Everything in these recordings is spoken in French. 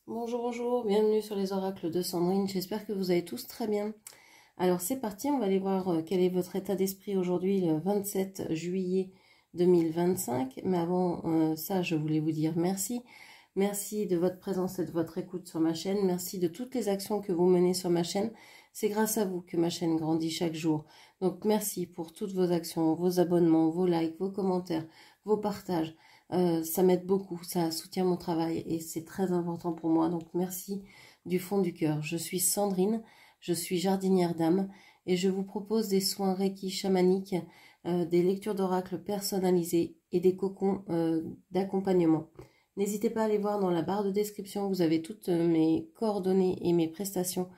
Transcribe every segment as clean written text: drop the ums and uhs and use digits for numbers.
Bonjour, bonjour, bienvenue sur les oracles de Sandrine, j'espère que vous allez tous très bien. Alors c'est parti, on va aller voir quel est votre état d'esprit aujourd'hui le 27 juillet 2025. Mais avant ça, je voulais vous dire merci. Merci de votre présence et de votre écoute sur ma chaîne. Merci de toutes les actions que vous menez sur ma chaîne. C'est grâce à vous que ma chaîne grandit chaque jour. Donc merci pour toutes vos actions, vos abonnements, vos likes, vos commentaires, vos partages. Ça m'aide beaucoup, ça soutient mon travail et c'est très important pour moi. Donc merci du fond du cœur. Je suis Sandrine, je suis jardinière d'âme et je vous propose des soins Reiki chamaniques, des lectures d'oracles personnalisées et des cocons d'accompagnement. N'hésitez pas à aller voir dans la barre de description, vous avez toutes mes coordonnées et mes prestations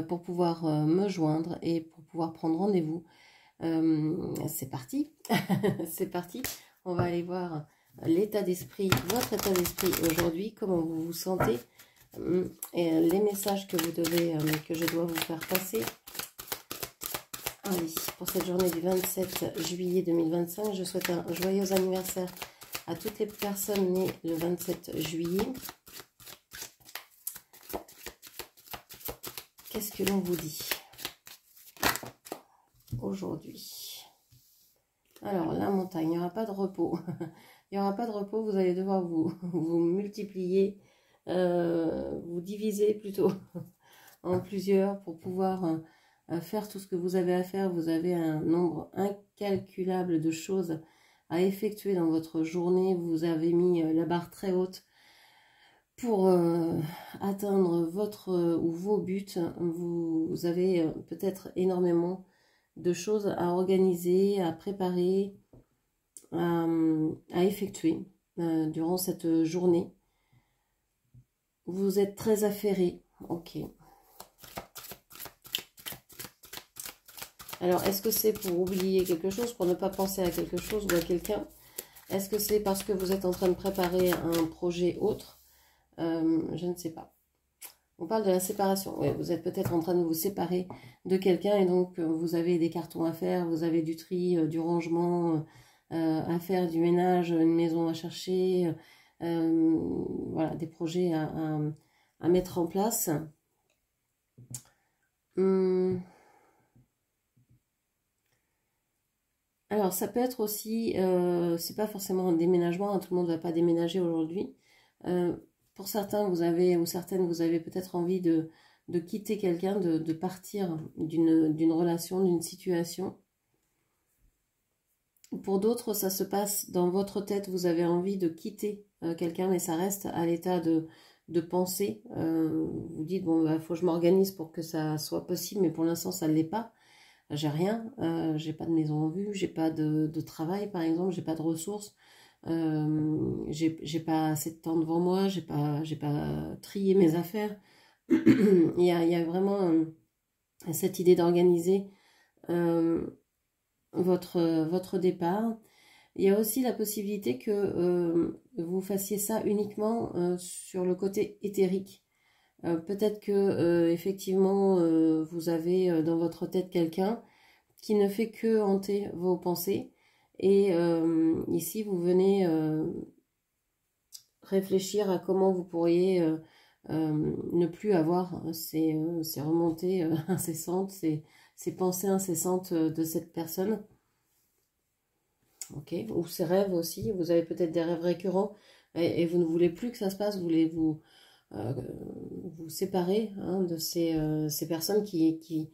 pour pouvoir me joindre et pour pouvoir prendre rendez-vous. C'est parti, c'est parti, on va aller voir l'état d'esprit, votre état d'esprit aujourd'hui, comment vous vous sentez, et les messages que vous devez, que je dois vous faire passer. Ah oui, pour cette journée du 27 juillet 2025, je souhaite un joyeux anniversaire à toutes les personnes nées le 27 juillet. Qu'est-ce que l'on vous dit aujourd'hui? Alors, la montagne, il n'y aura pas de repos. Il n'y aura pas de repos, vous allez devoir vous multiplier, vous diviser plutôt en plusieurs pour pouvoir faire tout ce que vous avez à faire. Vous avez un nombre incalculable de choses à effectuer dans votre journée. Vous avez mis la barre très haute pour atteindre votre ou vos buts. Vous avez peut-être énormément de choses à organiser, à préparer, à effectuer durant cette journée. Vous êtes très affairé. Ok. Alors, est-ce que c'est pour oublier quelque chose, pour ne pas penser à quelque chose ou à quelqu'un? Est-ce que c'est parce que vous êtes en train de préparer un projet autre? Je ne sais pas. On parle de la séparation. Oui, vous êtes peut-être en train de vous séparer de quelqu'un et donc vous avez des cartons à faire, vous avez du tri, du rangement à faire, du ménage, une maison à chercher, voilà, des projets à mettre en place. Alors, ça peut être aussi, c'est pas forcément un déménagement, hein, tout le monde ne va pas déménager aujourd'hui. Pour certains, vous avez, ou certaines, vous avez peut-être envie de quitter quelqu'un, de partir d'une relation, d'une situation. Pour d'autres, ça se passe dans votre tête, vous avez envie de quitter quelqu'un, mais ça reste à l'état de pensée. Vous dites, bon, il faut que je m'organise pour que ça soit possible, mais pour l'instant, ça ne l'est pas. J'ai rien, j'ai pas de maison en vue, j'ai pas de travail par exemple, j'ai pas de ressources, j'ai pas assez de temps devant moi, j'ai pas trié mes affaires. il y a vraiment cette idée d'organiser votre départ. Il y a aussi la possibilité que vous fassiez ça uniquement sur le côté éthérique. Peut-être que effectivement vous avez dans votre tête quelqu'un qui ne fait que hanter vos pensées et ici vous venez réfléchir à comment vous pourriez ne plus avoir ces remontées incessantes, ces pensées incessantes de cette personne. Ok, ou ces rêves aussi, vous avez peut-être des rêves récurrents et vous ne voulez plus que ça se passe, vous voulez vous séparer hein, de ces personnes qui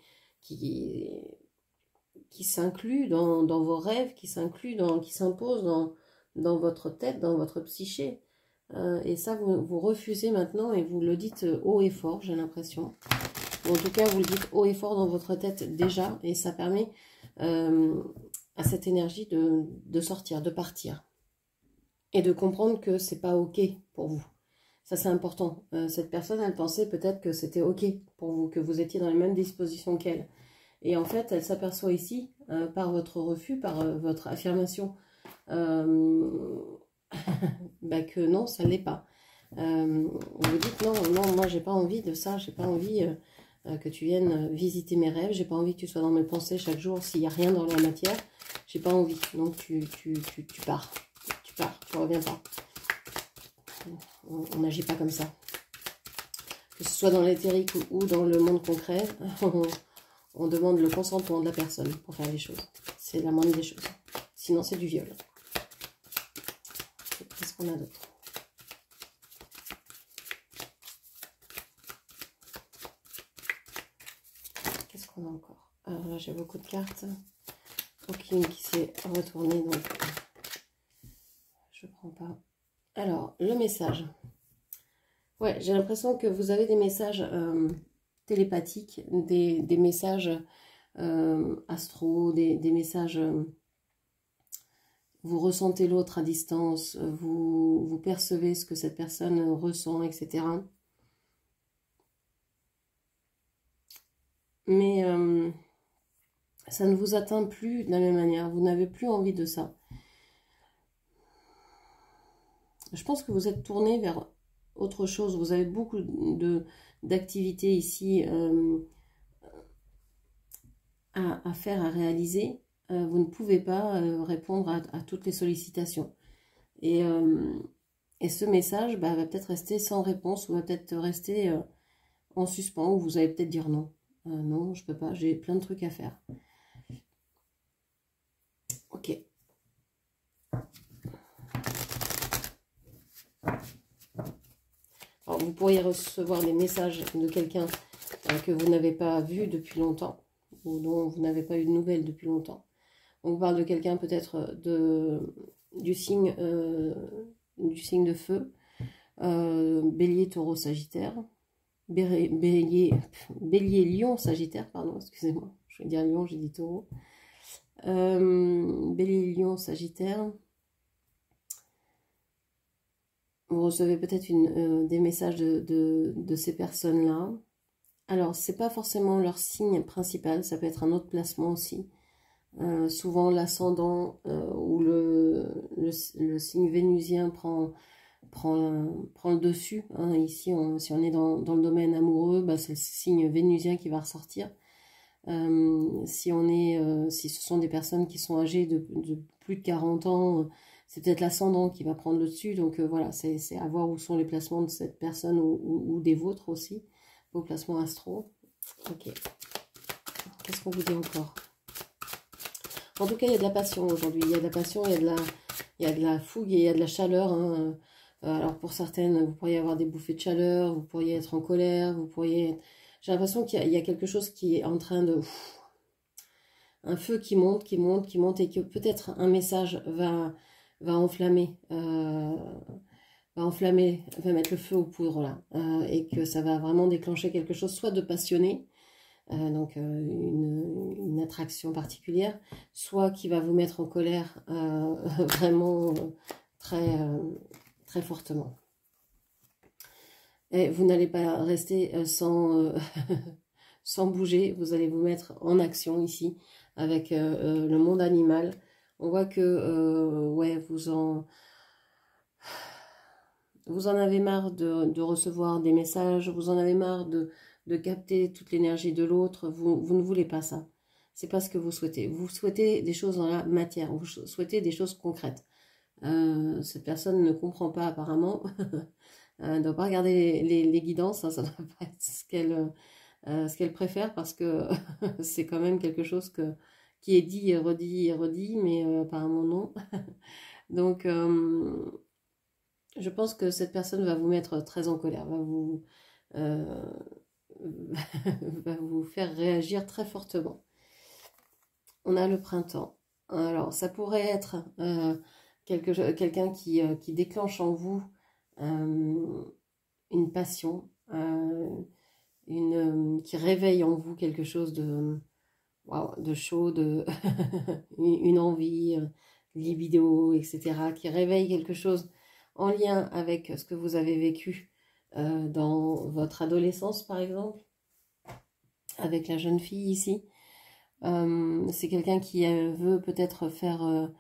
s'incluent dans vos rêves, qui s'imposent dans votre tête, dans votre psyché. Et ça, vous refusez maintenant et vous le dites haut et fort, j'ai l'impression. En tout cas, vous le dites haut et fort dans votre tête déjà et ça permet à cette énergie de sortir, de partir. Et de comprendre que c'est pas ok pour vous. Ça, c'est important. Cette personne, elle pensait peut-être que c'était ok pour vous, que vous étiez dans les mêmes dispositions qu'elle. Et en fait, elle s'aperçoit ici, par votre refus, par votre affirmation, bah que non, ça ne l'est pas. Vous dites non, moi, j'ai pas envie de ça, j'ai pas envie que tu viennes visiter mes rêves, j'ai pas envie que tu sois dans mes pensées chaque jour s'il n'y a rien dans la matière, j'ai pas envie. Donc, tu pars, tu reviens pas. On n'agit pas comme ça. que ce soit dans l'éthérique ou dans le monde concret, on demande le consentement de la personne pour faire les choses. C'est la moindre des choses. Sinon, c'est du viol. Qu'est-ce qu'on a d'autre? Qu'est-ce qu'on a encore? Alors là, j'ai beaucoup de cartes. Aucune qui s'est retournée, donc je prends pas. Alors, le message. Ouais, j'ai l'impression que vous avez des messages télépathiques, des messages astro, des messages... vous ressentez l'autre à distance, vous percevez ce que cette personne ressent, etc. Mais ça ne vous atteint plus de la même manière, vous n'avez plus envie de ça. Je pense que vous êtes tourné vers autre chose, vous avez beaucoup d'activités ici à faire, à réaliser. Vous ne pouvez pas répondre à toutes les sollicitations. Et ce message va peut-être rester sans réponse, ou va peut-être rester en suspens, ou vous allez peut-être dire non. Non, je peux pas, j'ai plein de trucs à faire. Ok. Alors, vous pourriez recevoir des messages de quelqu'un que vous n'avez pas vu depuis longtemps, ou dont vous n'avez pas eu de nouvelles depuis longtemps. On vous parle de quelqu'un peut-être du signe de feu, bélier, taureau, sagittaire, bélier, lion, sagittaire, pardon, excusez-moi, je vais dire lion, j'ai dit taureau, bélier, lion, sagittaire. Vous recevez peut-être des messages de ces personnes-là. Alors, c'est pas forcément leur signe principal, ça peut être un autre placement aussi. Souvent, l'ascendant ou le signe vénusien prend le dessus. Hein. Ici, si on est dans le domaine amoureux, bah, c'est le signe vénusien qui va ressortir. Si ce sont des personnes qui sont âgées de plus de 40 ans, c'est peut-être l'ascendant qui va prendre le dessus. Donc voilà, c'est à voir où sont les placements de cette personne ou des vôtres aussi, vos placements astro. Ok. Qu'est-ce qu'on vous dit encore? En tout cas, il y a de la passion aujourd'hui. Il y a de la passion, il y a de la fougue et il y a de la chaleur. Hein. Alors pour certaines, vous pourriez avoir des bouffées de chaleur, vous pourriez être en colère, vous pourriez... J'ai l'impression qu'il y a quelque chose qui est en train de... un feu qui monte, qui monte, qui monte, et que peut-être un message va enflammer, va mettre le feu aux poudres là, et que ça va vraiment déclencher quelque chose, soit de passionné, donc une attraction particulière, soit qui va vous mettre en colère vraiment très fortement. Et vous n'allez pas rester sans bouger, vous allez vous mettre en action ici avec le monde animal. On voit que ouais, vous en avez marre de recevoir des messages, vous en avez marre de capter toute l'énergie de l'autre, vous ne voulez pas ça. C'est pas ce que vous souhaitez. Vous souhaitez des choses dans la matière, vous souhaitez des choses concrètes. Cette personne ne comprend pas apparemment, ne doit pas regarder les guidances, hein, ça ne doit pas être ce qu'elle préfère, parce que c'est quand même quelque chose qui est dit et redit, mais apparemment non. Donc, je pense que cette personne va vous mettre très en colère, va vous faire réagir très fortement. On a le printemps. Alors, ça pourrait être quelqu'un qui déclenche en vous une passion, qui réveille en vous quelque chose de chaud, une envie, libido, etc., qui réveille quelque chose en lien avec ce que vous avez vécu dans votre adolescence, par exemple, avec la jeune fille ici. C'est quelqu'un qui veut peut-être faire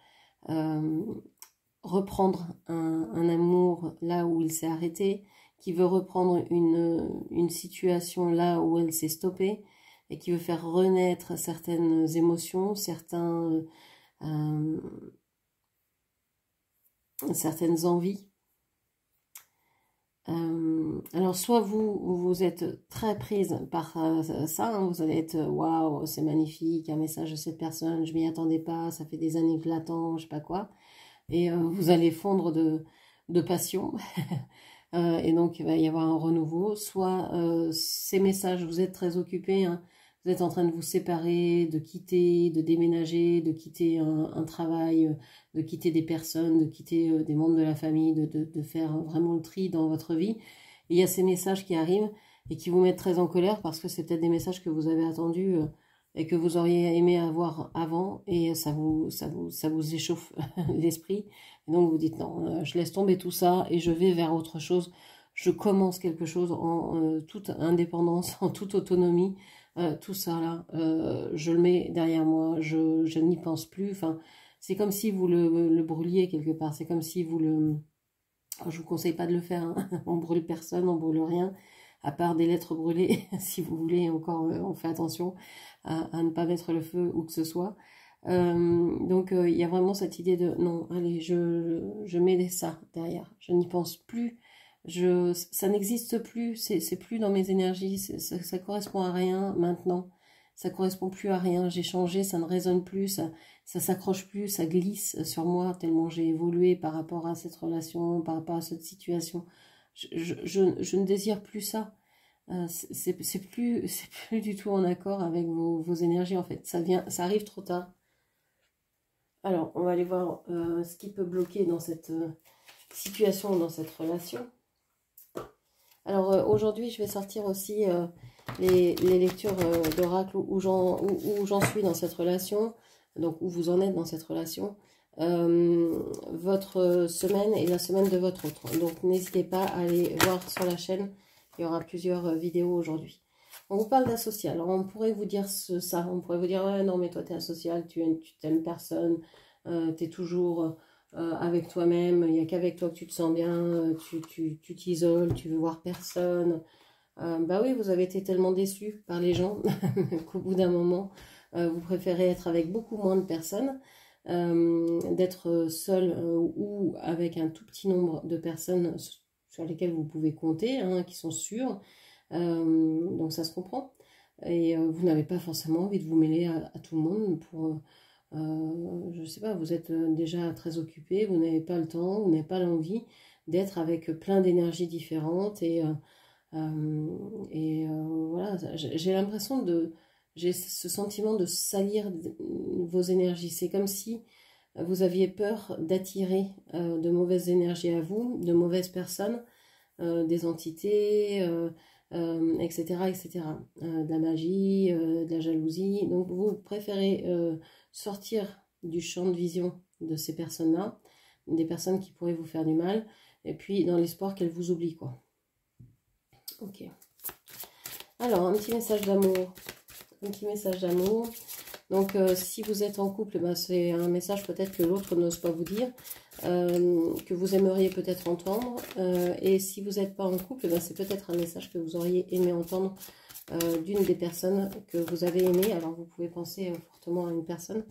reprendre un amour là où il s'est arrêté, qui veut reprendre une situation là où elle s'est stoppée, et qui veut faire renaître certaines émotions, certaines envies. Alors, soit vous êtes très prise par ça, hein, vous allez être waouh, c'est magnifique, un message de cette personne, je m'y attendais pas, ça fait des années que je l'attends, je sais pas quoi, et vous allez fondre de passion, et donc il va y avoir un renouveau. Soit ces messages, vous êtes très occupé, hein, vous êtes en train de vous séparer, de quitter, de déménager, de quitter un travail, de quitter des personnes, de quitter des membres de la famille, de faire vraiment le tri dans votre vie. Et il y a ces messages qui arrivent et qui vous mettent très en colère parce que c'est peut-être des messages que vous avez attendus et que vous auriez aimé avoir avant, et ça vous échauffe l'esprit. Et donc vous dites non, je laisse tomber tout ça et je vais vers autre chose. Je commence quelque chose en toute indépendance, en toute autonomie. Tout ça là, je le mets derrière moi, je n'y pense plus. Enfin, c'est comme si vous le brûliez quelque part. C'est comme si vous le... Je vous conseille pas de le faire, hein. On brûle personne, on brûle rien, à part des lettres brûlées, si vous voulez. Encore, on fait attention à ne pas mettre le feu où que ce soit. Donc il y a vraiment cette idée de non, allez, je mets ça derrière, je n'y pense plus, ça n'existe plus, c'est plus dans mes énergies, ça correspond à rien maintenant, ça correspond plus à rien, j'ai changé, ça ne résonne plus, ça s'accroche plus, ça glisse sur moi tellement j'ai évolué par rapport à cette relation, par rapport à cette situation. Je ne désire plus ça. C'est plus du tout en accord avec vos énergies en fait. Ça arrive trop tard. Alors, on va aller voir ce qui peut bloquer dans cette situation, dans cette relation. Alors, aujourd'hui, je vais sortir aussi les lectures d'oracle où j'en suis dans cette relation, donc où vous en êtes dans cette relation, votre semaine et la semaine de votre autre. Donc, n'hésitez pas à aller voir sur la chaîne, il y aura plusieurs vidéos aujourd'hui. On vous parle d'asocial. Alors, on pourrait vous dire ça. On pourrait vous dire, ouais, non, mais toi, tu es asocial, tu t'aimes personne, tu es toujours avec toi-même, il n'y a qu'avec toi que tu te sens bien, tu t'isoles, tu veux voir personne. Bah oui, vous avez été tellement déçus par les gens qu'au bout d'un moment, vous préférez être avec beaucoup moins de personnes, d'être seul ou avec un tout petit nombre de personnes sur lesquelles vous pouvez compter, hein, qui sont sûres. Donc ça se comprend. Et vous n'avez pas forcément envie de vous mêler à tout le monde pour... je sais pas, vous êtes déjà très occupé, vous n'avez pas le temps, vous n'avez pas l'envie d'être avec plein d'énergies différentes voilà, j'ai ce sentiment de salir vos énergies. C'est comme si vous aviez peur d'attirer de mauvaises énergies à vous, de mauvaises personnes, des entités, etc., etc. De la magie, de la jalousie. Donc vous préférez sortir du champ de vision de ces personnes-là, des personnes qui pourraient vous faire du mal, et puis dans l'espoir qu'elles vous oublient, quoi. Ok. Alors, un petit message d'amour. Un petit message d'amour. Donc, si vous êtes en couple, ben, c'est un message peut-être que l'autre n'ose pas vous dire, que vous aimeriez peut-être entendre. Et si vous n'êtes pas en couple, ben, c'est peut-être un message que vous auriez aimé entendre d'une des personnes que vous avez aimées. Alors, vous pouvez penser fortement à une personne.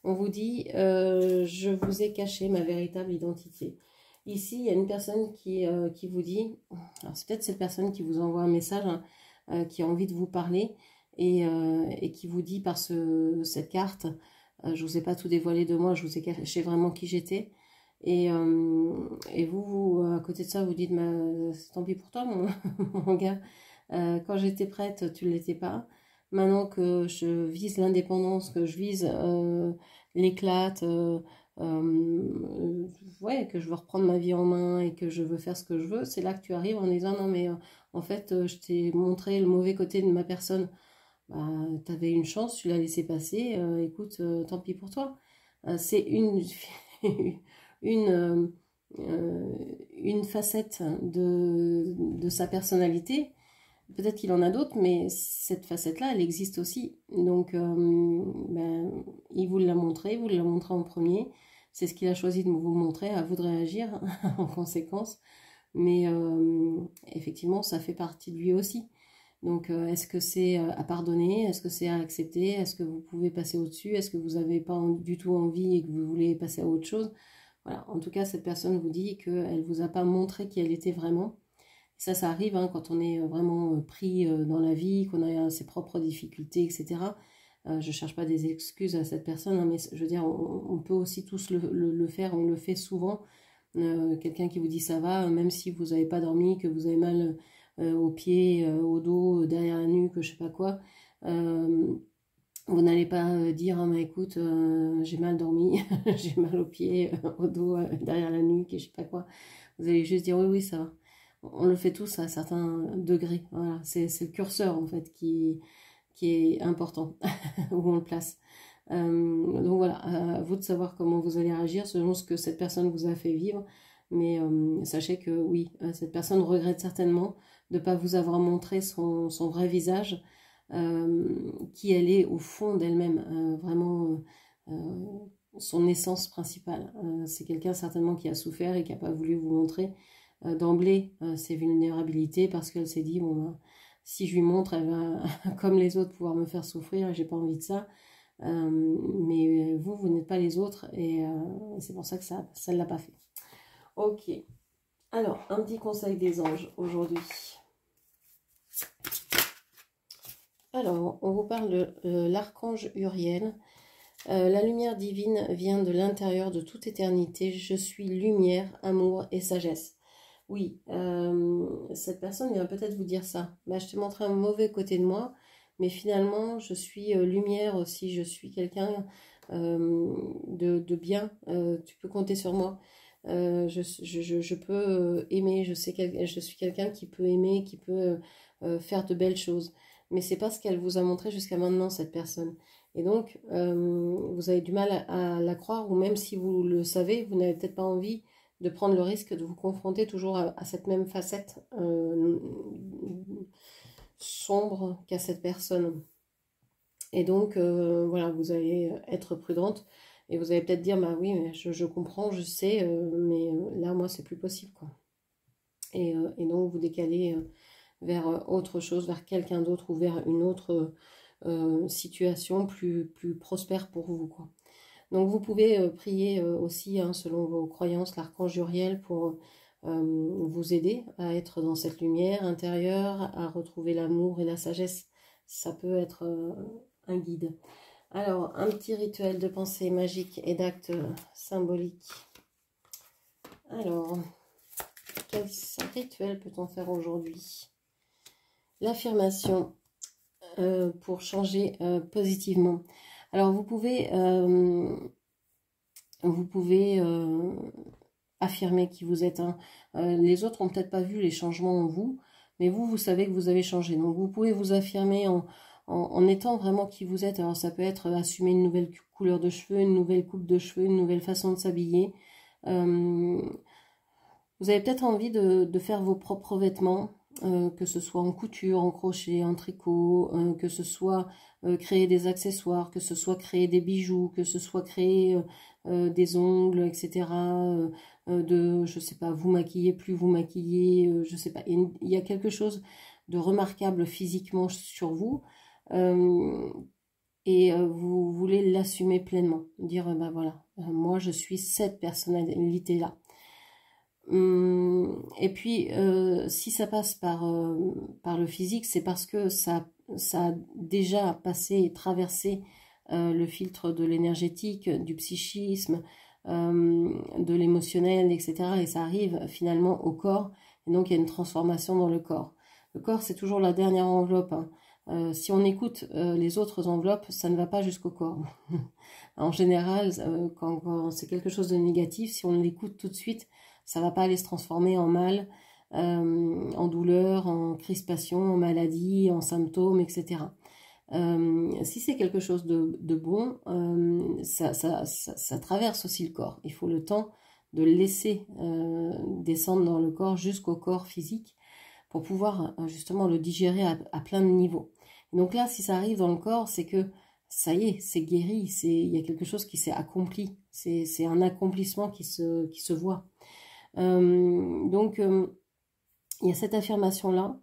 On vous dit, je vous ai caché ma véritable identité. Ici, il y a une personne qui vous dit, alors c'est peut-être cette personne qui vous envoie un message, hein, qui a envie de vous parler, et qui vous dit par cette carte, je ne vous ai pas tout dévoilé de moi, je vous ai caché vraiment qui j'étais. Et vous, à côté de ça, vous dites, tant pis pour toi, mon gars. Quand j'étais prête, tu ne l'étais pas. Maintenant que je vise l'indépendance, que je vise l'éclat, ouais, que je veux reprendre ma vie en main et que je veux faire ce que je veux, c'est là que tu arrives en disant, non mais en fait, je t'ai montré le mauvais côté de ma personne. Bah, tu avais une chance, tu l'as laissé passer, écoute, tant pis pour toi. C'est une, une facette de sa personnalité. Peut-être qu'il en a d'autres, mais cette facette-là, elle existe aussi. Donc, il vous l'a montré, vous l'a montré en premier. C'est ce qu'il a choisi de vous montrer, à vous de réagir en conséquence. Mais effectivement, ça fait partie de lui aussi. Donc, est-ce que c'est à pardonner? Est-ce que c'est à accepter? Est-ce que vous pouvez passer au-dessus? Est-ce que vous n'avez pas du tout envie et que vous voulez passer à autre chose? Voilà, en tout cas, cette personne vous dit qu'elle ne vous a pas montré qui elle était vraiment. Ça arrive hein, quand on est vraiment pris dans la vie, qu'on a ses propres difficultés, etc. Je cherche pas des excuses à cette personne, hein, mais je veux dire, on peut aussi tous le faire, on le fait souvent. Quelqu'un qui vous dit ça va, même si vous n'avez pas dormi, que vous avez mal aux pieds, au dos, derrière la nuque, je sais pas quoi. Vous n'allez pas dire, ah, bah, écoute, j'ai mal dormi, j'ai mal aux pieds, au dos, derrière la nuque, et je sais pas quoi. Vous allez juste dire, oui, oui, ça va. On le fait tous à certains degrés. Voilà, c'est le curseur, en fait, qui est important, où on le place. Donc voilà, à vous de savoir comment vous allez réagir selon ce que cette personne vous a fait vivre. Mais sachez que oui, cette personne regrette certainement de ne pas vous avoir montré son vrai visage, qui elle est au fond d'elle-même, vraiment son essence principale. C'est quelqu'un certainement qui a souffert et qui n'a pas voulu vous montrer d'emblée ses vulnérabilités parce qu'elle s'est dit, bon, ben, si je lui montre, elle va, comme les autres, pouvoir me faire souffrir et j'ai pas envie de ça. Mais vous n'êtes pas les autres et c'est pour ça que ça ne l'a pas fait. Ok. Alors, un petit conseil des anges aujourd'hui. Alors, on vous parle de l'archange Uriel. La lumière divine vient de l'intérieur de toute éternité. Je suis lumière, amour et sagesse. Oui, cette personne vient peut-être vous dire ça. Bah, je t'ai montré un mauvais côté de moi, mais finalement, je suis lumière aussi. Je suis quelqu'un de bien. Tu peux compter sur moi. Je peux aimer. Je suis quelqu'un qui peut aimer, qui peut faire de belles choses. Mais c'est pas ce qu'elle vous a montré jusqu'à maintenant, cette personne. Et donc, vous avez du mal à la croire, ou même si vous le savez, vous n'avez peut-être pas envie de prendre le risque de vous confronter toujours à cette même facette sombre qu'a cette personne. Et donc, voilà, vous allez être prudente et vous allez peut-être dire, bah oui, mais je comprends, je sais, mais là, moi, c'est plus possible, quoi. Et donc, vous décalez vers autre chose, vers quelqu'un d'autre ou vers une autre situation plus prospère pour vous, quoi. Donc vous pouvez prier aussi, hein, selon vos croyances, l'archange Uriel pour vous aider à être dans cette lumière intérieure, à retrouver l'amour et la sagesse. Ça peut être un guide. Alors, un petit rituel de pensée magique et d'actes symboliques. Alors, quel rituel peut-on faire aujourd'hui? L'affirmation pour changer positivement. Alors, vous pouvez affirmer qui vous êtes. Hein. Les autres n'ont peut-être pas vu les changements en vous, mais vous savez que vous avez changé. Donc, vous pouvez vous affirmer en étant vraiment qui vous êtes. Alors, ça peut être assumer une nouvelle couleur de cheveux, une nouvelle coupe de cheveux, une nouvelle façon de s'habiller. Vous avez peut-être envie de faire vos propres vêtements, que ce soit en couture, en crochet, en tricot, que ce soit créer des accessoires, que ce soit créer des bijoux, que ce soit créer des ongles, etc. Je sais pas, vous maquiller, plus vous maquiller, je sais pas. Il y a quelque chose de remarquable physiquement sur vous. Et vous voulez l'assumer pleinement. Dire, ben voilà, moi je suis cette personnalité-là. Et puis, si ça passe par le physique, c'est parce que ça a déjà passé et traversé le filtre de l'énergétique, du psychisme, de l'émotionnel, etc. Et ça arrive finalement au corps. Et donc, il y a une transformation dans le corps. Le corps, c'est toujours la dernière enveloppe. Hein. Si on écoute les autres enveloppes, ça ne va pas jusqu'au corps. En général, quand c'est quelque chose de négatif, si on l'écoute tout de suite, ça va pas aller se transformer en mal, en douleur, en crispation, en maladie, en symptômes, etc. Si c'est quelque chose de bon, ça traverse aussi le corps. Il faut le temps de le laisser descendre dans le corps jusqu'au corps physique pour pouvoir justement le digérer à plein de niveaux. Et donc là, si ça arrive dans le corps, c'est que ça y est, c'est guéri, il y a quelque chose qui s'est accompli. C'est un accomplissement qui se voit. Donc, il y a cette affirmation-là.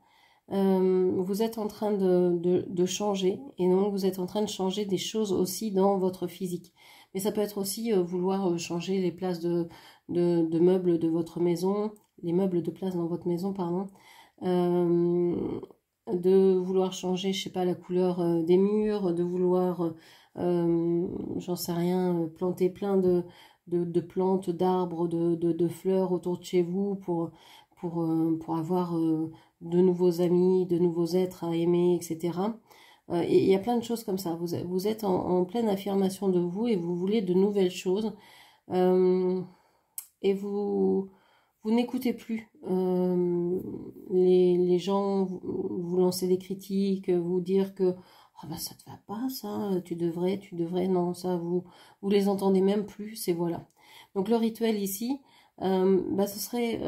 Vous êtes en train de changer, et donc vous êtes en train de changer des choses aussi dans votre physique. Mais ça peut être aussi vouloir changer les places de meubles de votre maison, les meubles de place dans votre maison, pardon. de vouloir changer, je sais pas, la couleur des murs, de vouloir, j'en sais rien, planter plein de plantes, d'arbres, de fleurs autour de chez vous pour avoir de nouveaux amis, de nouveaux êtres à aimer, etc. Et il y a plein de choses comme ça. Vous êtes en pleine affirmation de vous et vous voulez de nouvelles choses. Et vous n'écoutez plus les gens vous lancer des critiques, vous dire que ah bah ça te va pas ça, tu devrais, non ça vous les entendez même plus, c'est voilà. Donc le rituel ici, bah, ce serait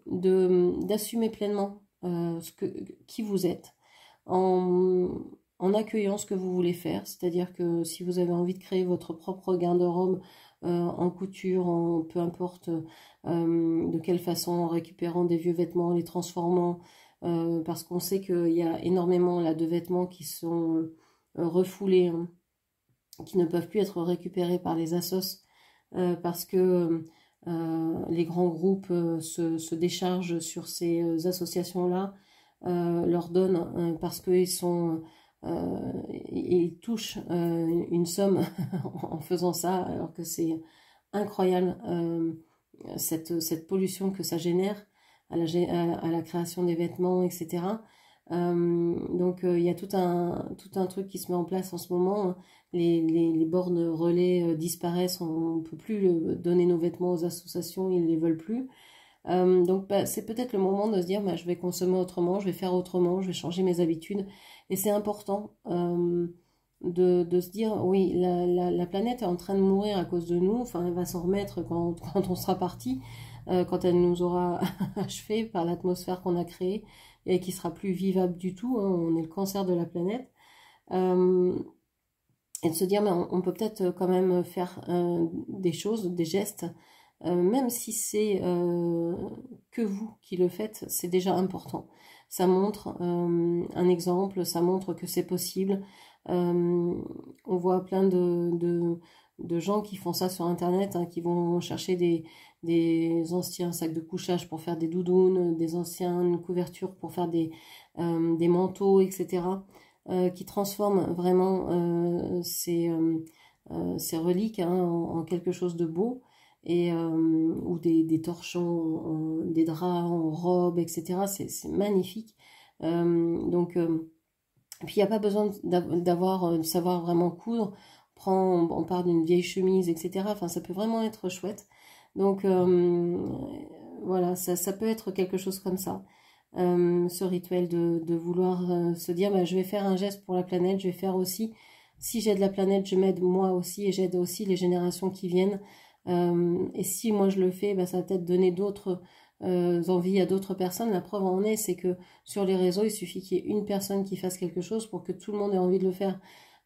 d'assumer pleinement qui vous êtes en accueillant ce que vous voulez faire, c'est-à-dire que si vous avez envie de créer votre propre garde-robe en couture, peu importe de quelle façon, en récupérant des vieux vêtements, les transformant, parce qu'on sait qu'il y a énormément là, de vêtements qui sont refoulés, hein, qui ne peuvent plus être récupérés par les assos, parce que les grands groupes se déchargent sur ces associations-là, leur donnent parce qu'ils sont... ils touchent une somme en faisant ça, alors que c'est incroyable cette pollution que ça génère à la création des vêtements, etc. Donc il y a tout un truc qui se met en place en ce moment. Les bornes relais disparaissent, on ne peut plus donner nos vêtements aux associations, ils ne les veulent plus. Donc bah, c'est peut-être le moment de se dire bah, je vais consommer autrement, je vais faire autrement, je vais changer mes habitudes. Et c'est important de se dire oui, la planète est en train de mourir à cause de nous, enfin elle va s'en remettre quand on sera parti, quand elle nous aura achevé par l'atmosphère qu'on a créée et qui sera plus vivable du tout, hein, on est le cancer de la planète. Et de se dire mais on peut peut-être quand même faire des choses, des gestes, même si c'est que vous qui le faites, c'est déjà important. Ça montre un exemple, ça montre que c'est possible. On voit plein de gens qui font ça sur internet, hein, qui vont chercher des anciens sacs de couchage pour faire des doudounes, des anciennes couvertures pour faire des manteaux, etc. Qui transforment vraiment ces reliques hein, en quelque chose de beau. Et, ou des torchons, des draps en robe, etc. C'est magnifique. Donc, puis il n'y a pas besoin de savoir vraiment coudre. On part d'une vieille chemise, etc. Enfin, ça peut vraiment être chouette. Donc, voilà, ça peut être quelque chose comme ça. Ce rituel de vouloir se dire, bah, je vais faire un geste pour la planète, je vais faire aussi, si j'aide la planète, je m'aide moi aussi et j'aide aussi les générations qui viennent. Et si moi je le fais, bah, ça va peut-être donner d'autres envies à d'autres personnes. La preuve en est, c'est que sur les réseaux, il suffit qu'il y ait une personne qui fasse quelque chose pour que tout le monde ait envie de le faire.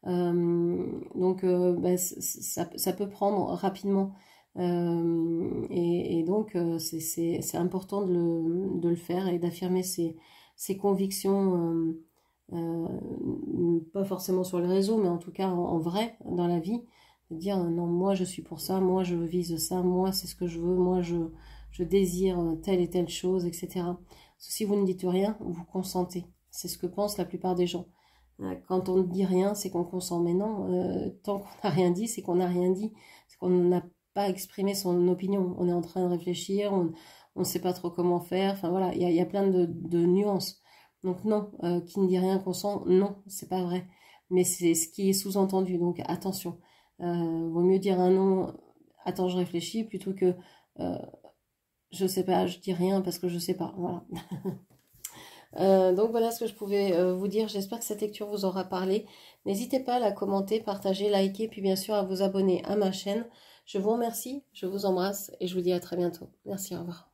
Donc bah, ça peut prendre rapidement. Et donc c'est important de le faire et d'affirmer ses convictions, pas forcément sur les réseaux, mais en tout cas en vrai, dans la vie. De dire non, moi je suis pour ça, moi je vise ça, moi c'est ce que je veux, moi je désire telle et telle chose, etc. Parce que si vous ne dites rien, vous consentez. C'est ce que pensent la plupart des gens. Quand on ne dit rien, c'est qu'on consent. Mais non, tant qu'on n'a rien dit, c'est qu'on n'a rien dit. C'est qu'on n'a pas exprimé son opinion. On est en train de réfléchir, on ne sait pas trop comment faire. Enfin voilà, il y a plein de nuances. Donc non, qui ne dit rien consent, non, c'est pas vrai. Mais c'est ce qui est sous-entendu, donc attention. Vaut mieux dire un non, attends je réfléchis, plutôt que je sais pas, je dis rien parce que je sais pas, voilà. Donc voilà ce que je pouvais vous dire, j'espère que cette lecture vous aura parlé. N'hésitez pas à la commenter, partager, liker, puis bien sûr à vous abonner à ma chaîne. Je vous remercie, je vous embrasse et je vous dis à très bientôt. Merci, au revoir.